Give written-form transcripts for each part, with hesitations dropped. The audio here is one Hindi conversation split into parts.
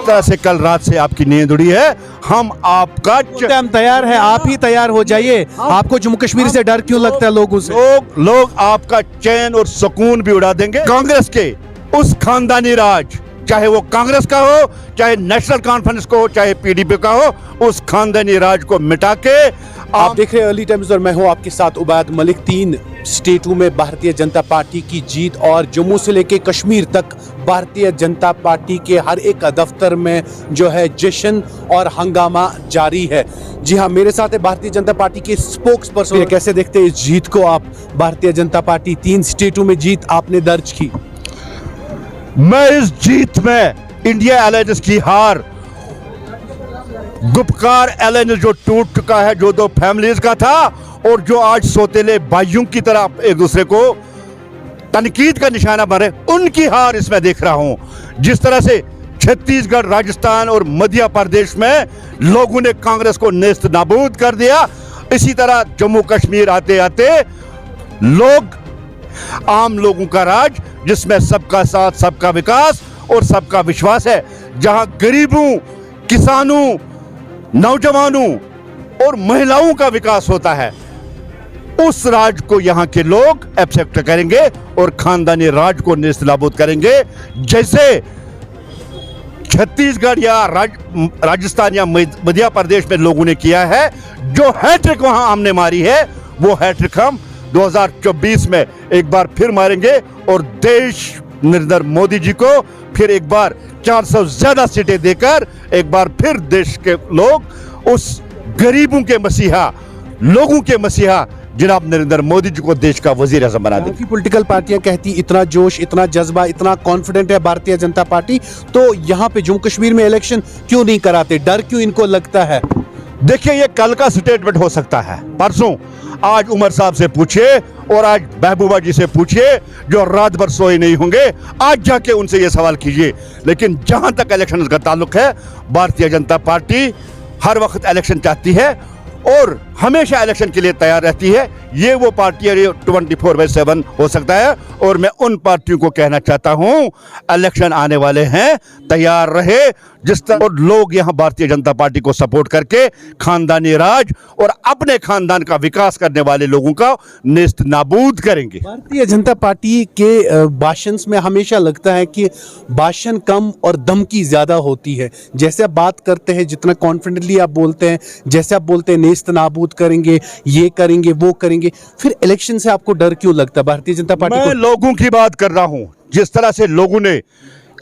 तरह से कल रात से आपकी नींद उड़ी है। हम आपका हम तैयार हैं, आप ही तैयार हो जाइए। आपको जम्मू कश्मीर से डर क्यों लगता है लोगों से? लोग आपका चैन और सुकून भी उड़ा देंगे। कांग्रेस के उस खानदानी राज, चाहे वो कांग्रेस का हो, चाहे नेशनल कॉन्फ्रेंस को हो, चाहे पीडीपी का हो, उस खानदानी राज को मिटा के आप देख रहे हैं अर्ली टाइम्स और मैं हूं आपके साथ उबैद मलिक। 3 स्टेटों में भारतीय जनता पार्टी की जीत और जम्मू से लेकर कश्मीर तक भारतीय जनता पार्टी के हर एक दफ्तर में जो है जश्न और हंगामा जारी है। जी हाँ, मेरे साथ है भारतीय जनता पार्टी के स्पोक्स पर्सन। कैसे देखते हैं इस जीत को आप? भारतीय जनता पार्टी 3 स्टेटों में जीत आपने दर्ज की। मैं इस जीत में इंडिया अलायंस की हार, गुपकार अलायंस जो टूट चुका है, जो 2 फैमिलीज का था और जो आज सौतेले भाइयों की तरह एक दूसरे को तनकीद का निशाना बने, उनकी हार इसमें देख रहा हूं। जिस तरह से छत्तीसगढ़, राजस्थान और मध्य प्रदेश में लोगों ने कांग्रेस को नेस्त नाबूद कर दिया, इसी तरह जम्मू कश्मीर आते आते लोग, आम लोगों का राज, जिसमें सबका साथ, सबका विकास और सबका विश्वास है, जहां गरीबों, किसानों, नौजवानों और महिलाओं का विकास होता है, उस राज को यहां के लोग एक्सेप्ट करेंगे और खानदानी राज को नेस्तनाबूद करेंगे। जैसे छत्तीसगढ़ या राजस्थान या मध्य प्रदेश में लोगों ने किया है, जो हैट्रिक वहां हमने मारी है, वो हैट्रिक हम 2024 में एक बार फिर मारेंगे और देश नरेंद्र मोदी जी को फिर एक बार 400 ज्यादा सीटें देकर एक बार फिर देश के लोग उस गरीबों के मसीहा, लोगों के मसीहा जनाब नरेंद्र मोदी जी को देश का वजीर आजम बना देंगे। पॉलिटिकल पार्टियां कहती इतना जोश, इतना जज्बा, इतना कॉन्फिडेंट है भारतीय जनता पार्टी, तो यहाँ पे जम्मू कश्मीर में इलेक्शन क्यों नहीं कराते? डर क्यों इनको लगता है? देखिए, ये कल का स्टेटमेंट हो सकता है, परसों। आज उमर साहब से पूछिए और आज महबूबा जी से पूछिए, जो रात भर सोए नहीं होंगे, आज जाके उनसे ये सवाल कीजिए। लेकिन जहां तक इलेक्शन का ताल्लुक है, भारतीय जनता पार्टी हर वक्त इलेक्शन चाहती है और हमेशा इलेक्शन के लिए तैयार रहती है। ये वो पार्टी 24/7 हो सकता है और मैं उन पार्टियों को कहना चाहता हूं, इलेक्शन आने वाले हैं, तैयार रहे। जिस तरह और लोग यहां भारतीय जनता पार्टी को सपोर्ट करके खानदानी राज और अपने खानदान का विकास करने वाले लोगों का नेस्त नाबूद करेंगे। भारतीय जनता पार्टी के भाषण में हमेशा लगता है कि भाषण कम और धमकी ज्यादा होती है। जैसे आप बात करते हैं, जितना कॉन्फिडेंटली आप बोलते हैं, जैसे आप बोलते हैं नेस्त नाबूद करेंगे, ये करेंगे, वो करेंगे, फिर इलेक्शन से आपको डर क्यों लगता है भारतीय जनता पार्टी को? मैं लोगों की बात कर रहा हूं। जिस तरह से लोगों ने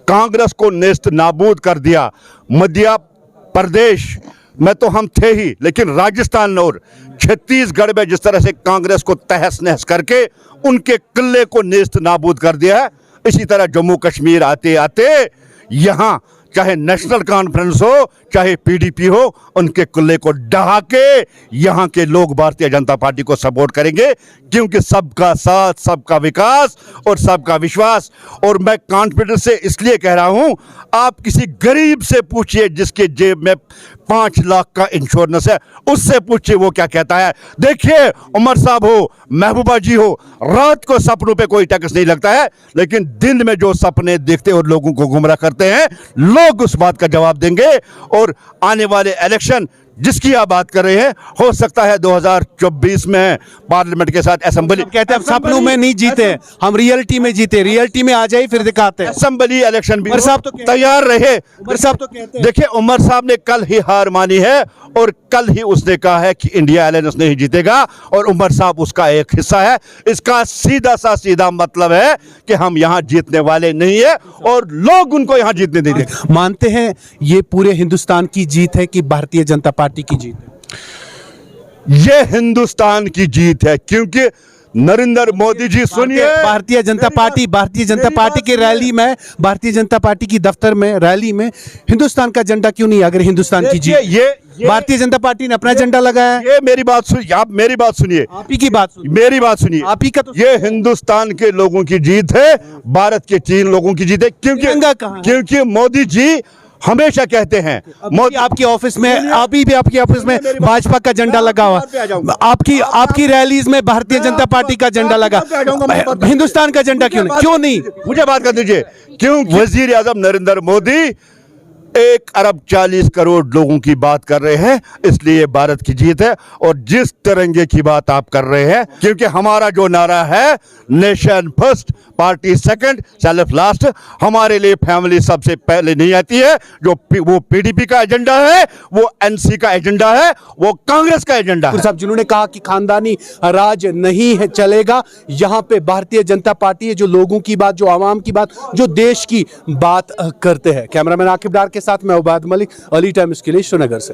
कांग्रेस को नेस्त नाबूद कर दिया, मध्य प्रदेश में तो हम थे ही, लेकिन राजस्थान और छत्तीसगढ़ में जिस तरह से कांग्रेस को तहस नहस करके उनके किले को नेस्त नाबूद कर दिया है, इसी तरह जम्मू कश्मीर आते आते यहां चाहे नेशनल कॉन्फ्रेंस हो, चाहे पीडीपी हो, उनके किले को ढहा के यहां के लोग भारतीय जनता पार्टी को सपोर्ट करेंगे, क्योंकि सबका साथ, सबका विकास और सबका विश्वास। और मैं कॉन्फिडेंस से इसलिए कह रहा हूं, आप किसी गरीब से पूछिए जिसके जेब में 5 लाख का इंश्योरेंस है, उससे पूछिए वो क्या कहता है। देखिए, उमर साहब हो, महबूबा जी हो, रात को सपनों पे कोई टैक्स नहीं लगता है, लेकिन दिन में जो सपने देखते और लोगों को गुमराह करते हैं, लोग उस बात का जवाब देंगे। और आने वाले इलेक्शन जिसकी आप बात कर रहे हैं, हो सकता है 2024 में पार्लियामेंट के साथ असेंबली। कहते हैं सपनों में नहीं जीते, हम रियलिटी में जीते, रियलिटी में आ जाए फिर दिखाते हैं। असेंबली इलेक्शन भी उमर साहब तो तैयार रहे। उमर साहब तो कहते हैं, देखिए, उमर साहब ने कल ही हार मानी है और कल ही उसने कहा है कि इंडिया अलायंस नहीं जीतेगा और उमर साहब उसका एक हिस्सा है। इसका सीधा मतलब है कि हम यहां जीतने वाले नहीं है और लोग उनको यहां जीतने नहीं देंगे। मानते हैं ये पूरे हिंदुस्तान की जीत है कि भारतीय जनता पार्टी की जीत है? ये हिंदुस्तान की जीत है, क्योंकि नरेंद्र मोदी जी सुनिए, भारतीय जनता पार्टी की रैली में, भारतीय जनता पार्टी की दफ्तर में रैली में हिंदुस्तान का झंडा क्यों नहीं? अगर हिंदुस्तान की देखिए, जीत, ये भारतीय जनता पार्टी ने अपना झंडा लगाया है। ये मेरी बात सुनिए, आप मेरी बात सुनिए, आप ही की बात सुनिए, मेरी बात सुनिए, आप ही का तो ये हिंदुस्तान के लोगों की जीत है, भारत के 3 लोगों की जीत है। तिरंगा कहाँ है? क्योंकि मोदी जी हमेशा कहते हैं, मोदी आपके ऑफिस में, अभी भी आपके ऑफिस में भाजपा का झंडा लगा हुआ, आपकी रैलीज में भारतीय जनता पार्टी का झंडा लगा, हिंदुस्तान का झंडा क्यों नहीं? क्यों नहीं? मुझे बात कर दीजिए, क्यों वजीर आजम नरेंद्र मोदी 1 अरब 40 करोड़ लोगों की बात कर रहे हैं, इसलिए भारत की जीत है। और जिस तिरंगे की बात आप कर रहे हैं, क्योंकि हमारा जो नारा है nation first, party second, self last, हमारे लिए फैमिली सबसे पहले नहीं आती है। जो वो पीडीपी का एजेंडा है, वो एनसी का एजेंडा है, वो कांग्रेस का एजेंडा है। साहब, जिन्होंने कहा कि खानदानी राज नहीं है चलेगा, यहाँ पे भारतीय जनता पार्टी है जो लोगों की बात, जो आवाम की बात, जो देश की बात करते हैं। कैमरामैन आकिब डार के साथ मैं उबाद मलिक, अर्ली टाइम्स के लिए श्रीनगर से।